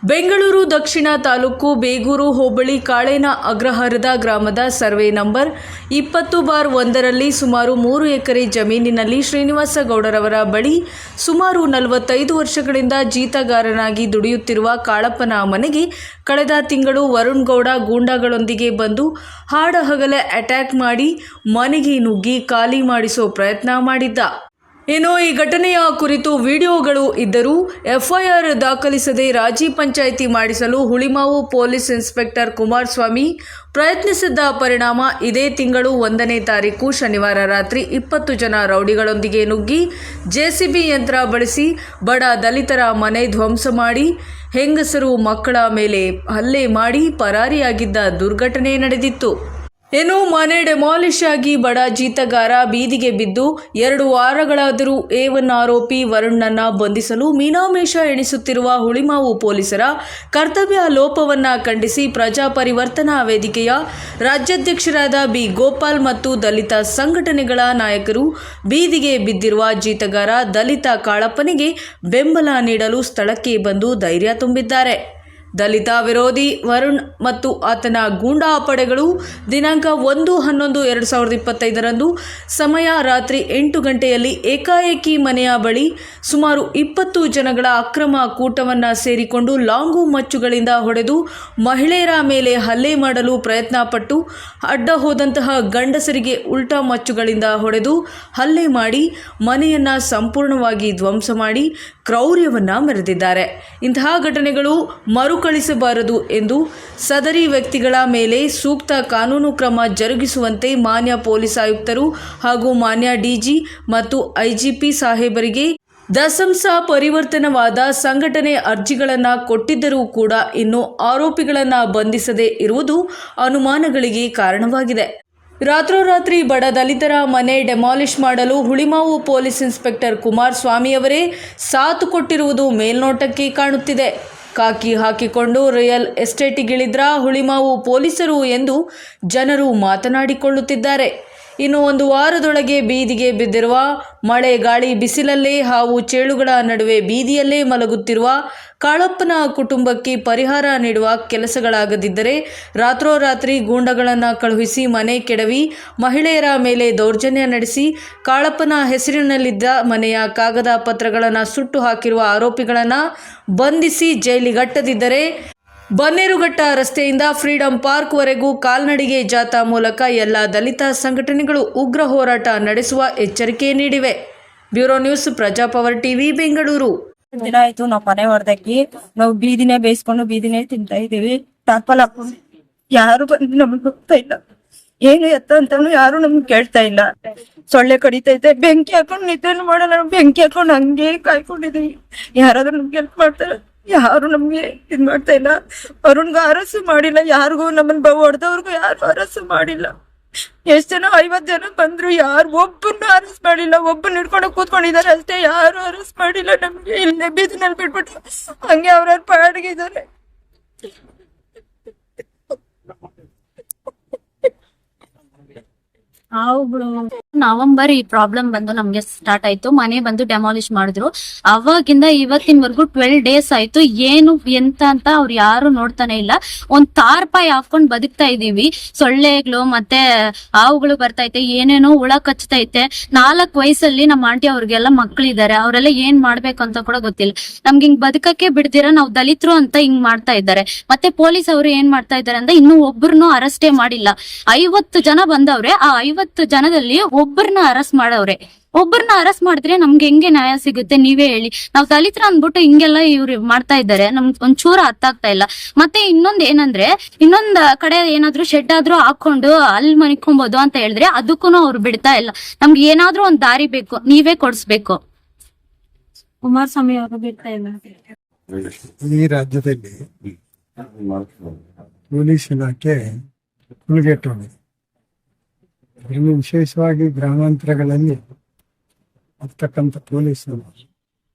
ಬೆಂಗಳೂರು ದಕ್ಷಿಣ ತಾಲೂಕು ಬೇಗೂರು ಹೋಬಳಿ ಕಾಳೇನ ಅಗ್ರಹಾರದ ಗ್ರಾಮದ survey number 20/1ರಲ್ಲಿ ಸುಮಾರು 3 ಎಕರೆ ಜಮೀನಿನಲ್ಲಿ ಶ್ರೀನಿವಾಸ ಗೌಡರವರ ಬಳಿ ಸುಮಾರು 45 ವರ್ಷಗಳಿಂದ ಜೀತಗಾರನಾಗಿ ದುಡಿಯುತ್ತಿರುವ ಕಾಳಪ್ಪನ ಮನೆಗೆ ಕಳೆದ ತಿಂಗಳು ವರುಣ್ ಗೌಡ ಗೂಂಡಾಗಳೊಂದಿಗೆ ಬಂದು ಹಾಡಹಗಲೇ ಅಟ್ಯಾಕ್ ಮಾಡಿ ಮನೆಗೆ ನುಗ್ಗಿ ಖಾಲಿ ಮಾಡಿಸೋ ಪ್ರಯತ್ನ ಮಾಡಿದ್ದ. ಇನ್ನು ಈ ಘಟನೆಯ ಕುರಿತು ವಿಡಿಯೋಗಳು ಇದ್ದರೂ ಎಫ್ಐಆರ್ ದಾಖಲಿಸದೆ ರಾಜಿ ಪಂಚಾಯಿತಿ ಮಾಡಿಸಲು ಹುಳಿಮಾವು ಪೊಲೀಸ್ ಇನ್ಸ್ಪೆಕ್ಟರ್ ಕುಮಾರಸ್ವಾಮಿ ಪ್ರಯತ್ನಿಸಿದ್ದ ಪರಿಣಾಮ ಇದೇ ತಿಂಗಳು 1ನೇ ತಾರೀಕು ಶನಿವಾರ ರಾತ್ರಿ 20 ಜನ ರೌಡಿಗಳೊಂದಿಗೆ ನುಗ್ಗಿ ಜೆಸಿಬಿ ಯಂತ್ರ ಬಳಸಿ ಬಡ ದಲಿತರ ಮನೆ ಧ್ವಂಸ ಮಾಡಿ ಹೆಂಗಸರು ಮಕ್ಕಳ ಮೇಲೆ ಹಲ್ಲೆ ಮಾಡಿ ಪರಾರಿಯಾಗಿದ್ದ ದುರ್ಘಟನೆ ನಡೆದಿತ್ತು. ಇನ್ನು ಮನೆ ಡೆಮಾಲಿಷ್ ಆಗಿ ಬಡ ಜೀತಗಾರ ಬೀದಿಗೆ ಬಿದ್ದು 2 ವಾರಗಳಾದರೂ A1 ಆರೋಪಿ ವರುಣ್ನನ್ನ ಬಂಧಿಸಲು ಮೀನಾಮೇಷ ಎಣಿಸುತ್ತಿರುವ ಹುಳಿಮಾವು ಪೊಲೀಸರ ಕರ್ತವ್ಯ ಲೋಪವನ್ನ ಖಂಡಿಸಿ ಪ್ರಜಾ ಪರಿವರ್ತನಾ ವೇದಿಕೆಯ ರಾಜ್ಯಾಧ್ಯಕ್ಷರಾದ ಬಿ ಗೋಪಾಲ್ ಮತ್ತು ದಲಿತ ಸಂಘಟನೆಗಳ ನಾಯಕರು ಬೀದಿಗೆ ಬಿದ್ದಿರುವ ಜೀತಗಾರ ದಲಿತ ಕಾಳಪ್ಪನಿಗೆ ಬೆಂಬಲ ನೀಡಲು ಸ್ಥಳಕ್ಕೆ ಬಂದು ಧೈರ್ಯ ತುಂಬಿದ್ದಾರೆ. ದಲಿತ ವಿರೋಧಿ ವರುಣ್ ಮತ್ತು ಆತನ ಗೂಂಡಾ ಪಡೆಗಳು ದಿನಾಂಕ 1/11/2025ರಂದು ಸಮಯ ರಾತ್ರಿ 8 ಗಂಟೆಯಲ್ಲಿ ಏಕಾಏಕಿ ಮನೆಯ ಬಳಿ ಸುಮಾರು 20 ಜನಗಳ ಅಕ್ರಮ ಕೂಟವನ್ನು ಸೇರಿಕೊಂಡು ಲಾಂಗು ಮಚ್ಚುಗಳಿಂದ ಹೊಡೆದು ಮಹಿಳೆಯರ ಮೇಲೆ ಹಲ್ಲೆ ಮಾಡಲು ಪ್ರಯತ್ನಪಟ್ಟು ಅಡ್ಡ ಹೋದಂತಹ ಗಂಡಸರಿಗೆ ಉಲ್ಟಾ ಮಚ್ಚುಗಳಿಂದ ಹೊಡೆದು ಹಲ್ಲೆ ಮಾಡಿ ಮನೆಯನ್ನು ಸಂಪೂರ್ಣವಾಗಿ ಧ್ವಂಸ ಮಾಡಿ ಕ್ರೌರ್ಯವನ್ನು ಮೆರೆದಿದ್ದಾರೆ. ಇಂತಹ ಘಟನೆಗಳು ಮರುಕಳಿಸಬಾರದು ಎಂದು ಸದರಿ ವ್ಯಕ್ತಿಗಳ ಮೇಲೆ ಸೂಕ್ತ ಕಾನೂನು ಕ್ರಮ ಜರುಗಿಸುವಂತೆ ಮಾನ್ಯ ಪೊಲೀಸ್ ಆಯುಕ್ತರು ಹಾಗೂ ಮಾನ್ಯ ಡಿಜಿ ಮತ್ತು ಐಜಿಪಿ ಸಾಹೇಬರಿಗೆ ದಸಂಸ ಪರಿವರ್ತನವಾದ ಸಂಘಟನೆ ಅರ್ಜಿಗಳನ್ನು ಕೊಟ್ಟಿದ್ದರೂ ಕೂಡ ಇನ್ನೂ ಆರೋಪಿಗಳನ್ನು ಬಂಧಿಸದೇ ಇರುವುದು ಅನುಮಾನಗಳಿಗೆ ಕಾರಣವಾಗಿದೆ. ರಾತ್ರೋರಾತ್ರಿ ಬಡ ದಲಿತರ ಮನೆ ಡೆಮಾಲಿಷ್ ಮಾಡಲು ಹುಳಿಮಾವು ಪೊಲೀಸ್ ಇನ್ಸ್ಪೆಕ್ಟರ್ ಕುಮಾರಸ್ವಾಮಿಯವರೇ ಸಾಥ್ ಕೊಟ್ಟಿರುವುದು ಮೇಲ್ನೋಟಕ್ಕೆ ಕಾಣುತ್ತಿದೆ. ಕಾಕಿ ಹಾಕಿಕೊಂಡು ರಿಯಲ್ ಎಸ್ಟೇಟಿಗಿಳಿದ್ರ ಹುಳಿಮಾವು ಪೊಲೀಸರು ಎಂದು ಜನರು ಮಾತನಾಡಿಕೊಳ್ಳುತ್ತಿದ್ದಾರೆ. ಇನ್ನು 1 ವಾರದೊಳಗೆ ಬೀದಿಗೆ ಬಿದ್ದಿರುವ ಮಳೆ ಗಾಳಿ ಬಿಸಿಲಲ್ಲೇ ಹಾವು ಚೇಳುಗಳ ನಡುವೆ ಬೀದಿಯಲ್ಲೇ ಮಲಗುತ್ತಿರುವ ಕಾಳಪ್ಪನ ಕುಟುಂಬಕ್ಕೆ ಪರಿಹಾರ ನೀಡುವ ಕೆಲಸಗಳಾಗದಿದ್ದರೆ ರಾತ್ರೋರಾತ್ರಿ ಗೂಂಡಗಳನ್ನು ಕಳುಹಿಸಿ ಮನೆ ಕೆಡವಿ ಮಹಿಳೆಯರ ಮೇಲೆ ದೌರ್ಜನ್ಯ ನಡೆಸಿ ಕಾಳಪ್ಪನ ಹೆಸರಿನಲ್ಲಿದ್ದ ಮನೆಯ ಕಾಗದ ಪತ್ರಗಳನ್ನು ಸುಟ್ಟು ಹಾಕಿರುವ ಆರೋಪಿಗಳನ್ನು ಬಂಧಿಸಿ ಜೈಲಿಗಟ್ಟದಿದ್ದರೆ ಬನ್ನೇರುಘಟ್ಟ ರಸ್ತೆಯಿಂದ ಫ್ರೀಡಂ ಪಾರ್ಕ್ವರೆಗೂ ಕಾಲ್ನಡಿಗೆ ಜಾಥಾ ಮೂಲಕ ಎಲ್ಲ ದಲಿತ ಸಂಘಟನೆಗಳು ಉಗ್ರ ಹೋರಾಟ ನಡೆಸುವ ಎಚ್ಚರಿಕೆ ನೀಡಿವೆ. Bureau news, Prajapower TV, Bengaluru. ದಿನ ಆಯ್ತು ನಾವು ಮನೆ ಹೊಡೆದಾಕಿ ನಾವು ಬೀದಿನೇ ಬೇಯಿಸ್ಕೊಂಡು ಬೀದಿನೇ ತಿಂತಾ ಇದೀವಿ. ಟಾರ್ಪಲ್ ಹಾಕೊಂಡು ಯಾರು ಬಂದು ನಮ್ಗೆ ಹೋಗ್ತಾ ಇಲ್ಲ. ಏನು ಎತ್ತ ಅಂತಾನು ಯಾರು ನಮ್ಗೆ ಕೇಳ್ತಾ ಇಲ್ಲ. ಸೊಳ್ಳೆ ಕಡಿತೈತೆ, ಬೆಂಕಿ ಹಾಕೊಂಡು ನಿದ್ದೆನು ಮಾಡಲ್ಲ. ನಾವು ಬೆಂಕಿ ಹಾಕೊಂಡು ಹಂಗೆ ಕಾಯ್ಕೊಂಡಿದೀವಿ. ಯಾರಾದ್ರೂ ನಮ್ಗೆ ಹೆಲ್ಪ್ ಮಾಡ್ತಾರೆ? ಯಾರು ನಮ್ಗೆ ಇದ್ ಮಾಡ್ತಾ ಇಲ್ಲ. ವರುಣ್ಗ ಅರಸು ಮಾಡಿಲ್ಲ, ಯಾರಿಗೂ ನಮ್ಮನ್ನ ಹೊಡೆದವ್ರಿಗೂ ಯಾರು ಅರಸು ಮಾಡಿಲ್ಲ. ಎಷ್ಟ್ ಜನ 50 ಜನ ಬಂದ್ರು, ಯಾರು ಒಬ್ಬನ್ನು ಅರೆಸ್ಟ್ ಮಾಡಿಲ್ಲ. ಒಬ್ಬನ ಹಿಡ್ಕೊಂಡು ಕೂತ್ಕೊಂಡಿದ್ದಾರೆ ಅಷ್ಟೇ, ಯಾರು ಅರೆಸ್ಟ್ ಮಾಡಿಲ್ಲ. ನಮ್ಗೆ ಇಲ್ಲೇ ಬೀದಿನಲ್ಲಿ ಬಿಟ್ಬಿಟ್ಟು ಹಂಗೆ ಅವ್ರ ಪಾಡಿಗಿದ್ದಾರೆ. ನವೆಂಬರ್ ಈ ಪ್ರಾಬ್ಲಮ್ ಬಂದು ನಮ್ಗೆ ಸ್ಟಾರ್ಟ್ ಆಯ್ತು. ಮನೆ ಬಂದು ಡೆಮಾಲಿಷ್ ಮಾಡಿದ್ರು. ಅವಾಗಿಂದ ಇವತ್ತಿನವರೆಗೂ 12 ಡೇಸ್ ಆಯ್ತು. ಏನು ಎಂತ ಅಂತ ಅವ್ರು ಯಾರು ನೋಡ್ತಾನೆ ಇಲ್ಲ. ಒಂದ್ ತಾರ್ಪಾಯಿ ಹಾಕೊಂಡ್ ಬದುಕ್ತಾ ಇದೀವಿ. ಸೊಳ್ಳೆಗಳು ಮತ್ತೆ ಹಾವುಗಳು ಬರ್ತೈತೆ, ಏನೇನೋ ಹುಳ ಕಚ್ಚತೈತೆ. 4 ವಯಸ್ಸಲ್ಲಿ ನಮ್ಮ ಆಂಟಿ ಅವ್ರಿಗೆಲ್ಲ ಮಕ್ಳಿದ್ದಾರೆ. ಅವರೆಲ್ಲ ಏನ್ ಮಾಡ್ಬೇಕು ಅಂತ ಕೂಡ ಗೊತ್ತಿಲ್ಲ. ನಮ್ಗೆ ಹಿಂಗ್ ಬದುಕಕ್ಕೆ ಬಿಡ್ದಿರ ನಾವು ದಲಿತರು ಅಂತ ಹಿಂಗ್ ಮಾಡ್ತಾ ಇದ್ದಾರೆ. ಮತ್ತೆ ಪೊಲೀಸ್ ಅವರು ಏನ್ ಮಾಡ್ತಾ ಇದಾರೆ ಅಂದ್ರೆ ಇನ್ನೂ ಒಬ್ಬರನ್ನು ಅರೆಸ್ಟೇ ಮಾಡಿಲ್ಲ. 50 ಜನ ಬಂದವ್ರೆ. ಆ 50 ಜನದಲ್ಲಿ ಒಬ್ಬರನ್ನ ಅರೆಸ್ಟ್ ಮಾಡವ್ರೆ. ಒಬ್ಬರನ್ನ ಅರೆಸ್ಟ್ ಮಾಡಿದ್ರೆ ನಮ್ಗೆ ಹೆಂಗೆ ನ್ಯಾಯ ಸಿಗುತ್ತೆ ನೀವೇ ಹೇಳಿ. ನಾವ್ ದಲಿತರ ಅಂದ್ಬಿಟ್ಟು ಹಿಂಗೆಲ್ಲ ಇವ್ರು ಮಾಡ್ತಾ ಇದ್ದಾರೆ. ನಮ್ಗೆ ಒಂಚೂರ ಅರ್ಥ ಆಗ್ತಾ ಇಲ್ಲ. ಮತ್ತೆ ಇನ್ನೊಂದ್ ಏನಂದ್ರೆ, ಇನ್ನೊಂದ್ ಕಡೆ ಏನಾದ್ರು ಶೆಡ್ ಆದ್ರೂ ಹಾಕೊಂಡು ಅಲ್ಲಿ ಮನಿಕೊಂಬೋದು ಅಂತ ಹೇಳಿದ್ರೆ ಅದಕ್ಕೂ ಅವ್ರು ಬಿಡ್ತಾ ಇಲ್ಲ. ನಮ್ಗೆ ಏನಾದ್ರೂ ಒಂದ್ ದಾರಿ ಬೇಕು, ನೀವೇ ಕೊಡ್ಸ್ಬೇಕು. ಕುಮಾರಸ್ವಾಮಿ ಅವರು ಬಿಡ್ತಾ ಇಲ್ಲ. ಈ ರಾಜ್ಯದಲ್ಲಿ ಪೊಲೀಸ್ ಇಲಾಖೆ ಹುಡುಗೆಟ್ಟೋಗಿದೆ. ಇನ್ನು ವಿಶೇಷವಾಗಿ ಗ್ರಾಮಾಂತರಗಳಲ್ಲಿ ಇರ್ತಕ್ಕಂಥ ಪೊಲೀಸರು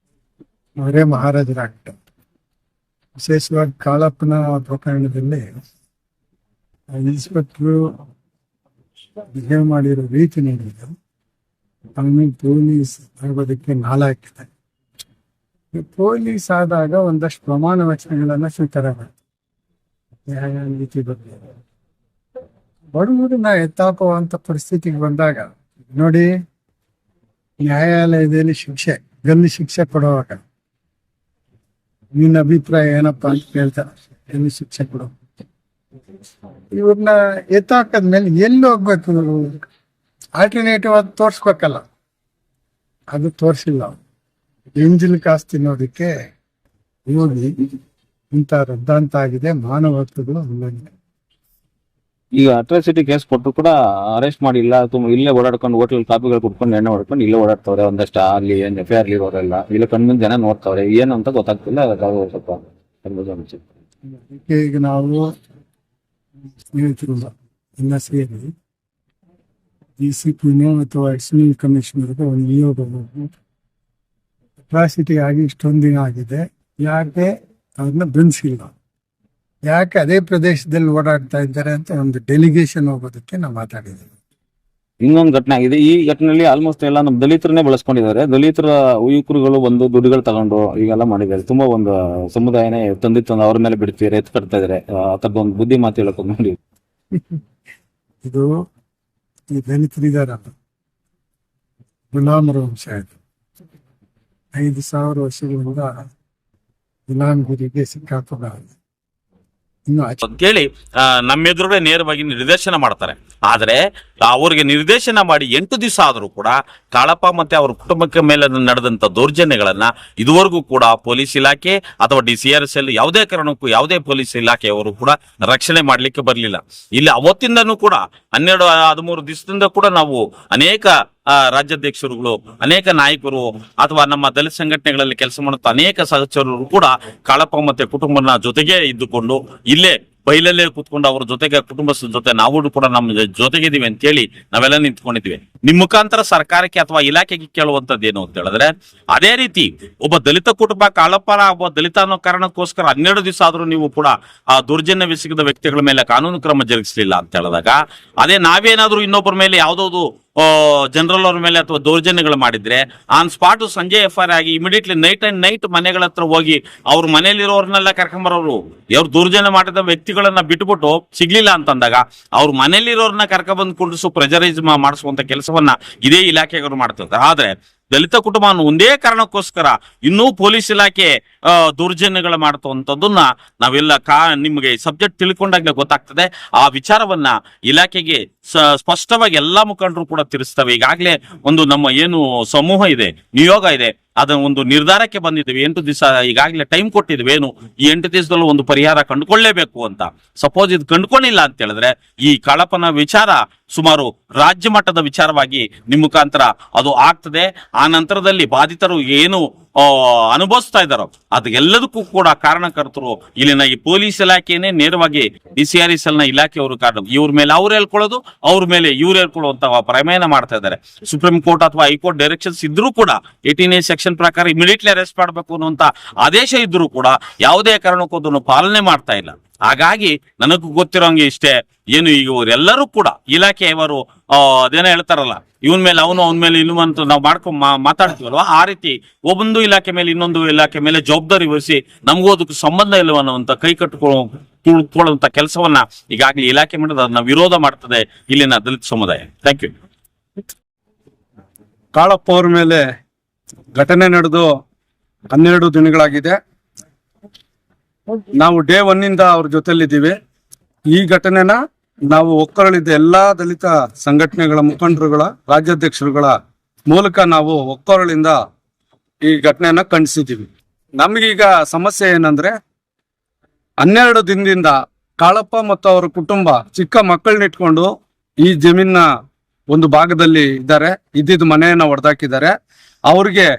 ಅವರೇ ಮಹಾರಾಜರಾಗ್ತಾರೆ. ವಿಶೇಷವಾಗಿ ಕಾಳಪ್ಪನ ಪ್ರಕರಣದಲ್ಲಿ ಇನ್ಸ್ಪೆಕ್ಟ್ರು ಬಿಹೇವ್ ಮಾಡಿರೋ ರೀತಿ ನೋಡಿದ್ರೆ ಅವನು ಪೊಲೀಸ್ ಆಗೋದಕ್ಕೆ ನಾಲಾಕಿದೆ. ಪೊಲೀಸ್ ಆದಾಗ ಒಂದಷ್ಟು ಪ್ರಮಾಣ ವಚನಗಳನ್ನ ಸ್ವೀಕಾರ ಮಾಡ್ತಾರೆ. ನ್ಯಾಯ ನೀತಿ ಬಗ್ಗೆ ಬಡವರನ್ನ ಎತ್ತಾಕುವಂತ ಪರಿಸ್ಥಿತಿಗೆ ಬಂದಾಗ ನೋಡಿ, ನ್ಯಾಯಾಲಯದಲ್ಲಿ ಶಿಕ್ಷೆ, ಗಲ್ಲು ಶಿಕ್ಷೆ ಕೊಡುವಾಗ ನಿನ್ನ ಅಭಿಪ್ರಾಯ ಏನಪ್ಪಾ ಅಂತ ಕೇಳ್ತಾರೆ. ಗಲ್ಲು ಶಿಕ್ಷೆ ಕೊಡೋ ಇವ್ರನ್ನ ಎತ್ತಾಕದ್ಮೇಲೆ ಎಲ್ಲಿ ಹೋಗ್ಬೇಕು? ಆಲ್ಟರ್ನೇಟಿವ್ ಅದು ತೋರ್ಸ್ಬೇಕಲ್ಲ, ಅದು ತೋರ್ಸಿಲ್ಲ. ಎಂಜಿಲ್ ಕಾಸು ತಿನ್ನೋದಕ್ಕೆ ಹೋಗಿ ಇಂಥ ರದ್ದಾಂತ ಆಗಿದೆ, ಮಾನವ ಹಕ್ಕುಗಳು ಉಲ್ಲಂಘನೆ. ಈಗ ಅಟ್ರಾಸಿಟಿ ಕೇಸ್ ಕೊಟ್ಟು ಕೂಡ ಅರೆಸ್ಟ್ ಮಾಡಿಲ್ಲ, ಇಲ್ಲೇ ಓಡಾಡ್ಕೊಂಡು ಹೋಟೆಲ್ ಕಾಪಿಗಳು ಕುಟ್ಕೊಂಡು ಎಣ್ಣೆ ಹೊಡ್ಕೊಂಡು ಇಲ್ಲೇ ಓಡಾಡ್ತವ್ರೆ. ಒಂದಷ್ಟು ಅಲ್ಲಿ FIR ಇರೋರೆಲ್ಲ ಇಲ್ಲ, ಕಣ್ಮುಂದೆ ಜನ ನೋಡ್ತಾವ್ರೆ, ಏನು ಅಂತ ಗೊತ್ತಾಗ್ತಿಲ್ಲ. ಅದಕ್ಕಾಗ ಸ್ವಲ್ಪ ಅನ್ಸುತ್ತೆ. ಅದಕ್ಕೆ ಈಗ ನಾವು ಸ್ನೇಹಿತರು ಎಲ್ಲ ಸೇರಿ DCPನೋ ಅಥವಾ ಅಡಿಷನಲ್ ಕಮಿಷನರ್ಗೆ ಒಂದು ನಿಯೋಗ ಅಟ್ರಾಸಿಟಿ ಆಗಿ ಇಷ್ಟೊಂದು ದಿನ ಆಗಿದೆ, ಯಾಕೆ ಅವ್ರನ್ನ ಬಂಧಿಸಿಲ್ಲ, ಯಾಕೆ ಅದೇ ಪ್ರದೇಶದಲ್ಲಿ ಓಡಾಡ್ತಾ ಇದ್ದಾರೆ ಅಂತ ಒಂದು ಡೆಲಿಗೇಷನ್ ಹೋಗೋದಕ್ಕೆ ನಾವು ಮಾತಾಡಿದ್ದೀವಿ. ಇನ್ನೊಂದು ಘಟನೆ ಆಗಿದೆ. ಈ ಘಟನೆಯಲ್ಲಿ ಆಲ್ಮೋಸ್ಟ್ ಎಲ್ಲ ನಮ್ಮ ದಲಿತರನ್ನೇ ಬಳಸ್ಕೊಂಡಿದ್ದಾರೆ. ದಲಿತರ ಯುವಕರುಗಳು ಬಂದು ದುಡ್ಡುಗಳು ತಗೊಂಡು ಈಗೆಲ್ಲ ಮಾಡಿದ್ದಾರೆ. ತುಂಬಾ ಒಂದು ಸಮುದಾಯನೇ ತಂದಿತ್ತು, ಅವ್ರ ಮೇಲೆ ಬಿಡ್ತೀರಿ, ಎತ್ತು ಕಟ್ತಾ ಇದಾರೆ. ಆ ಥರದ ಒಂದು ಬುದ್ಧಿ ಮಾತು ಹೇಳಕ್ ನೋಡಿ. ಇದು ಈ ದಲಿತರಿದಾರಲ್ಲ, ಗುಲಾಮರ ವಂಶ ಇದು. 5,000 ವರ್ಷಗಳಿಂದ ಗುಲಾಮಗಿರಿಗೆ ಸಿಕ್ಕಾಪಗಾಗಿದೆ. ಇನ್ನು ಅಂತೇಳಿ ನಮ್ಮೆದುರುಗಡೆ ನೇರವಾಗಿ ನಿರ್ದೇಶನ ಮಾಡ್ತಾರೆ. ಆದ್ರೆ ಅವ್ರಿಗೆ ನಿರ್ದೇಶನ ಮಾಡಿ 8 ದಿವಸ ಆದರೂ ಕೂಡ ಕಾಳಪ್ಪ ಮತ್ತೆ ಅವ್ರ ಕುಟುಂಬಕ್ಕೆ ಮೇಲೆ ನಡೆದಂತ ದೌರ್ಜನ್ಯಗಳನ್ನ ಇದುವರೆಗೂ ಕೂಡ ಪೊಲೀಸ್ ಇಲಾಖೆ ಅಥವಾ DCRSL ಯಾವುದೇ ಕಾರಣಕ್ಕೂ ಯಾವುದೇ ಪೊಲೀಸ್ ಇಲಾಖೆಯವರು ಕೂಡ ರಕ್ಷಣೆ ಮಾಡ್ಲಿಕ್ಕೆ ಬರಲಿಲ್ಲ. ಇಲ್ಲಿ ಅವತ್ತಿಂದನೂ ಕೂಡ 12-13 ದಿವಸದಿಂದ ಕೂಡ ನಾವು ಅನೇಕ ರಾಜ್ಯಾಧ್ಯಕ್ಷರುಗಳು, ಅನೇಕ ನಾಯಕರು ಅಥವಾ ನಮ್ಮ ದಲಿತ ಸಂಘಟನೆಗಳಲ್ಲಿ ಕೆಲಸ ಮಾಡುತ್ತ ಅನೇಕ ಸಹಚರರು ಕೂಡ ಕಾಳಪ್ಪ ಮತ್ತೆ ಕುಟುಂಬನ ಜೊತೆಗೆ ಇದ್ದುಕೊಂಡು ಇಲ್ಲೇ ಬೈಲಲ್ಲೇ ಕೂತ್ಕೊಂಡು ಅವ್ರ ಜೊತೆಗೆ ಕುಟುಂಬಸ್ಥರ ಜೊತೆ ನಾವು ಕೂಡ ನಮ್ಮ ಜೊತೆಗಿದ್ದೀವಿ ಅಂತ ಹೇಳಿ ನಾವೆಲ್ಲ ನಿಂತ್ಕೊಂಡಿದ್ವಿ. ನಿಮ್ ಮುಖಾಂತರ ಸರ್ಕಾರಕ್ಕೆ ಅಥವಾ ಇಲಾಖೆಗೆ ಕೇಳುವಂತದ್ದು ಏನು ಅಂತ ಹೇಳಿದ್ರೆ, ಅದೇ ರೀತಿ ಒಬ್ಬ ದಲಿತ ಕುಟುಂಬ ಕಾಳಪ್ಪನ ಒಬ್ಬ ದಲಿತ ಅನ್ನೋ ಕಾರಣಕ್ಕೋಸ್ಕರ 12 ದಿವಸ ಆದ್ರೂ ನೀವು ಕೂಡ ಆ ದೌರ್ಜನ್ಯವೆಸಗಿದ ವ್ಯಕ್ತಿಗಳ ಮೇಲೆ ಕಾನೂನು ಕ್ರಮ ಜರುಗಿಸಲಿಲ್ಲ ಅಂತ ಹೇಳಿದಾಗ, ಅದೇ ನಾವೇನಾದ್ರೂ ಇನ್ನೊಬ್ಬರ ಮೇಲೆ ಯಾವ್ದಾದ್ರು ಜನರಲ್ ಅವ್ರ ಮೇಲೆ ಅಥವಾ ದೌರ್ಜನ್ಯಗಳು ಮಾಡಿದ್ರೆ ಆನ್ ಸ್ಪಾಟ್ ಸಂಜೆ FIR ಆಗಿ ಇಮಿಡಿಯೇಟ್ಲಿ ನೈಟ್ ಮನೆಗಳ ಹತ್ರ ಹೋಗಿ ಅವ್ರ ಮನೇಲಿರೋರ್ನೆಲ್ಲ ಕರ್ಕೊಂಬರೋರು. ಅವ್ರು ದೌರ್ಜನ್ಯ ಮಾಡಿದ ವ್ಯಕ್ತಿಗಳನ್ನ ಬಿಟ್ಬಿಟ್ಟು ಸಿಗ್ಲಿಲ್ಲ ಅಂತಂದಾಗ ಅವ್ರ ಮನೇಲಿರೋರ್ನ ಕರ್ಕೊಂಡ್ಬಂದು ಕುಂಡ್ರಿಸು, ಪ್ರೆಜರೈಸ್ ಮಾಡಿಸುವಂತ ಕೆಲಸವನ್ನ ಇದೇ ಇಲಾಖೆಗಳು ಮಾಡ್ತಿರ್ತಾರೆ. ಆದ್ರೆ ದಲಿತ ಕುಟುಂಬ ಒಂದೇ ಕಾರಣಕ್ಕೋಸ್ಕರ ಇನ್ನೂ ಪೊಲೀಸ್ ಇಲಾಖೆ ದೌರ್ಜನ್ಯಗಳು ಮಾಡ್ತುವಂಥದ್ದನ್ನ ನಾವೆಲ್ಲ ನಿಮಗೆ ಸಬ್ಜೆಕ್ಟ್ ತಿಳ್ಕೊಂಡಾಗ್ಲೇ ಗೊತ್ತಾಗ್ತದೆ. ಆ ವಿಚಾರವನ್ನ ಇಲಾಖೆಗೆ ಸ್ಪಷ್ಟವಾಗಿ ಎಲ್ಲಾ ಮುಖಂಡರು ಕೂಡ ತಿಳಿಸ್ತವೆ. ಈಗಾಗಲೇ ಒಂದು ನಮ್ಮ ಏನು ಸಮೂಹ ಇದೆ, ನಿಯೋಗ ಇದೆ, ಅದನ್ನ ಒಂದು ನಿರ್ಧಾರಕ್ಕೆ ಬಂದಿದ್ದೀವಿ. 8 ದಿವಸ ಈಗಾಗಲೇ ಟೈಮ್ ಕೊಟ್ಟಿದ್ವಿ. ಏನು ಈ 8 ದಿವಸದಲ್ಲೂ ಒಂದು ಪರಿಹಾರ ಕಂಡುಕೊಳ್ಳೇಬೇಕು ಅಂತ. ಸಪೋಸ್ ಇದು ಕಂಡುಕೊಂಡಿಲ್ಲ ಅಂತ ಹೇಳಿದ್ರೆ ಈ ಕಾಳಪ್ಪನ ವಿಚಾರ ಸುಮಾರು ರಾಜ್ಯ ಮಟ್ಟದ ವಿಚಾರವಾಗಿ ನಿಮ್ಮ ಮುಖಾಂತರ ಅದು ಆಗ್ತದೆ. ಆ ನಂತರದಲ್ಲಿ ಬಾಧಿತರು ಏನು ಅನುಭವಿಸ್ತಾ ಇದ್ದಾರೋ ಅದೆಲ್ಲದಕ್ಕೂ ಕೂಡ ಕಾರಣಕರ್ತರು ಇಲ್ಲಿನ ಈ ಪೊಲೀಸ್ ಇಲಾಖೆನೇ ನೇರವಾಗಿ DCRSL ನ ಇಲಾಖೆಯವರು ಕಾರಣ. ಇವ್ರ ಮೇಲೆ ಅವ್ರು ಹೇಳ್ಕೊಳ್ಳೋದು, ಅವ್ರ ಮೇಲೆ ಇವ್ರು ಹೇಳ್ಕೊಳ್ಳುವಂತ ಪ್ರಮೇಯನ ಮಾಡ್ತಾ ಇದ್ದಾರೆ. ಸುಪ್ರೀಂ ಕೋರ್ಟ್ ಅಥವಾ ಹೈಕೋರ್ಟ್ ಡೈರೆಕ್ಷನ್ಸ್ ಇದ್ರೂ ಕೂಡ 18A ಸೆಕ್ಷನ್ ಪ್ರಕಾರ ಇಮಿಡಿಯೇಟ್ಲಿ ಅರೆಸ್ಟ್ ಮಾಡಬೇಕು ಅನ್ನುವಂತ ಆದೇಶ ಇದ್ರೂ ಕೂಡ ಯಾವುದೇ ಕಾರಣಕ್ಕೂ ಅದನ್ನು ಪಾಲನೆ ಮಾಡ್ತಾ ಇಲ್ಲ. ಹಾಗಾಗಿ ನನಗೂ ಗೊತ್ತಿರೋಂಗೆ ಇಷ್ಟೇ, ಏನು ಈಗ ಇವರೆಲ್ಲರೂ ಕೂಡ ಇಲಾಖೆಯವರು ಅದೇನೋ ಹೇಳ್ತಾರಲ್ಲ, ಇವನ್ ಮೇಲೆ ಅವನು ಅವನ ಮೇಲೆ ಇನ್ನು ಅಂತ ನಾವು ಮಾತಾಡ್ತೀವಲ್ವಾ, ಆ ರೀತಿ ಒಂದು ಇಲಾಖೆ ಮೇಲೆ ಇನ್ನೊಂದು ಇಲಾಖೆ ಮೇಲೆ ಜವಾಬ್ದಾರಿ ವಹಿಸಿ ನಮಗೂ ಅದಕ್ಕೆ ಸಂಬಂಧ ಇಲ್ಲವನ್ನುವಂತ ಕೈ ಕಟ್ಟಿಕೊಳ್ಳುವಂತ ಕೆಲಸವನ್ನ ಈಗಾಗಲೇ ಇಲಾಖೆ ಮಾಡಿದ ಅದನ್ನ ವಿರೋಧ ಮಾಡ್ತದೆ ಇಲ್ಲಿನ ದಲಿತ ಸಮುದಾಯ. Thank you. ಕಾಳಪ್ಪ ಅವ್ರ ಮೇಲೆ ಘಟನೆ ನಡೆದು 12 ದಿನಗಳಾಗಿದೆ. ನಾವು ಡೇ 1 ಇಂದ ಅವ್ರ ಜೊತೆಲಿದ್ದೀವಿ. ಈ ಘಟನೆನ ನಾವು ಒಕ್ಕರಳಿದ ಎಲ್ಲಾ ದಲಿತ ಸಂಘಟನೆಗಳ ಮುಖಂಡರುಗಳ, ರಾಜ್ಯಾಧ್ಯಕ್ಷರುಗಳ ಮೂಲಕ ನಾವು ಒಕ್ಕರಳಿಂದ ಈ ಘಟನೆಯನ್ನ ಖಂಡಿಸಿದ್ದೀವಿ. ನಮಗೀಗ ಸಮಸ್ಯೆ ಏನಂದ್ರೆ 12 ದಿನದಿಂದ ಕಾಳಪ್ಪ ಮತ್ತು ಅವರ ಕುಟುಂಬ ಚಿಕ್ಕ ಮಕ್ಕಳನ್ನಿಟ್ಕೊಂಡು ಈ ಜಮೀನ ಒಂದು ಭಾಗದಲ್ಲಿ ಇದ್ದಾರೆ, ಇದ್ದಿದ್ದು ಮನೆಯನ್ನ ಹೊಡೆದಾಕಿದ್ದಾರೆ. ಅವ್ರಿಗೆ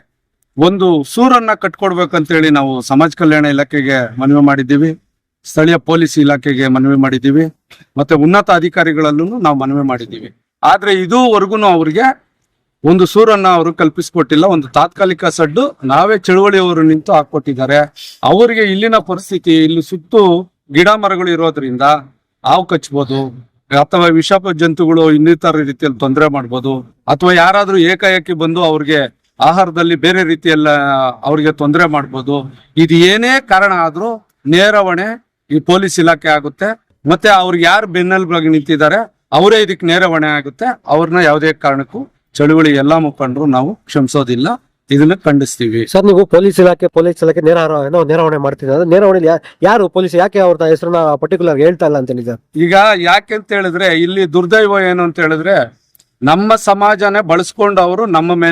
ಒಂದು ಸೂರನ್ನ ಕಟ್ಕೊಡ್ಬೇಕಂತೇಳಿ ನಾವು ಸಮಾಜ ಕಲ್ಯಾಣ ಇಲಾಖೆಗೆ ಮನವಿ ಮಾಡಿದ್ದೀವಿ, ಸ್ಥಳೀಯ ಪೊಲೀಸ್ ಇಲಾಖೆಗೆ ಮನವಿ ಮಾಡಿದ್ದೀವಿ, ಮತ್ತೆ ಉನ್ನತ ಅಧಿಕಾರಿಗಳಲ್ಲೂ ನಾವು ಮನವಿ ಮಾಡಿದ್ದೀವಿ. ಆದ್ರೆ ಇದುವರೆಗೂ ಅವ್ರಿಗೆ ಒಂದು ಸೂರನ್ನ ಅವರು ಕಲ್ಪಿಸ್ಕೊಟ್ಟಿಲ್ಲ. ಒಂದು ತಾತ್ಕಾಲಿಕ ಸಡ್ಡು ನಾವೇ ಚಳುವಳಿಯವರು ನಿಂತು ಹಾಕೊಟ್ಟಿದ್ದಾರೆ. ಅವರಿಗೆ ಇಲ್ಲಿನ ಪರಿಸ್ಥಿತಿ, ಇಲ್ಲಿ ಸುತ್ತು ಗಿಡ ಮರಗಳು ಇರೋದ್ರಿಂದ ಹಾವು ಕಚ್ಬೋದು ಅಥವಾ ವಿಷ ಜಂತುಗಳು ಇನ್ನಿತರ ರೀತಿಯಲ್ಲಿ ತೊಂದರೆ ಮಾಡ್ಬೋದು, ಅಥವಾ ಯಾರಾದ್ರೂ ಏಕಾಏಕಿ ಬಂದು ಅವ್ರಿಗೆ ಆಹಾರದಲ್ಲಿ ಬೇರೆ ರೀತಿಯಲ್ಲ ಅವ್ರಿಗೆ ತೊಂದರೆ ಮಾಡ್ಬೋದು. ಇದು ಏನೇ ಕಾರಣ ಆದ್ರೂ ನೇರ ಹೊಣೆ ಈ ಪೊಲೀಸ್ ಇಲಾಖೆ ಆಗುತ್ತೆ. ಮತ್ತೆ ಅವ್ರಿಗೆ ಯಾರು ಬೆನ್ನೆಲುಬಾಗಿ ನಿಂತಿದ್ದಾರೆ ಅವರೇ ಇದಕ್ಕೆ ನೇರ ಹೊಣೆ ಆಗುತ್ತೆ. ಅವ್ರನ್ನ ಯಾವುದೇ ಕಾರಣಕ್ಕೂ ಚಳುವಳಿ ಎಲ್ಲಾ ಮುಖಂಡರು ನಾವು ಕ್ಷಮಿಸೋದಿಲ್ಲ, ಇದನ್ನ ಖಂಡಿಸ್ತೀವಿ. ಸರ್, ನೀವು ಪೊಲೀಸ್ ಇಲಾಖೆ ನೇರವಣೆ ಮಾಡ್ತಿದ್ದಾರೆ. ನೇರವಣೆ ಯಾರು ಪೊಲೀಸ್, ಯಾಕೆ ಅವ್ರ ಹೆಸರನ್ನ ಪರ್ಟಿಕ್ಯುಲರ್ ಹೇಳ್ತಾ ಇಲ್ಲ ಅಂತ ಹೇಳಿ ಸರ್? ಈಗ ಯಾಕೆ ಅಂತ ಹೇಳಿದ್ರೆ ಇಲ್ಲಿ ದುರ್ದೈವ ಏನು ಅಂತ ಹೇಳಿದ್ರೆ ನಮ್ಮ ಸಮಾಜನೇ ಬಳಸ್ಕೊಂಡು ಅವರು ನಮ್ಮ ಮೇಲೆ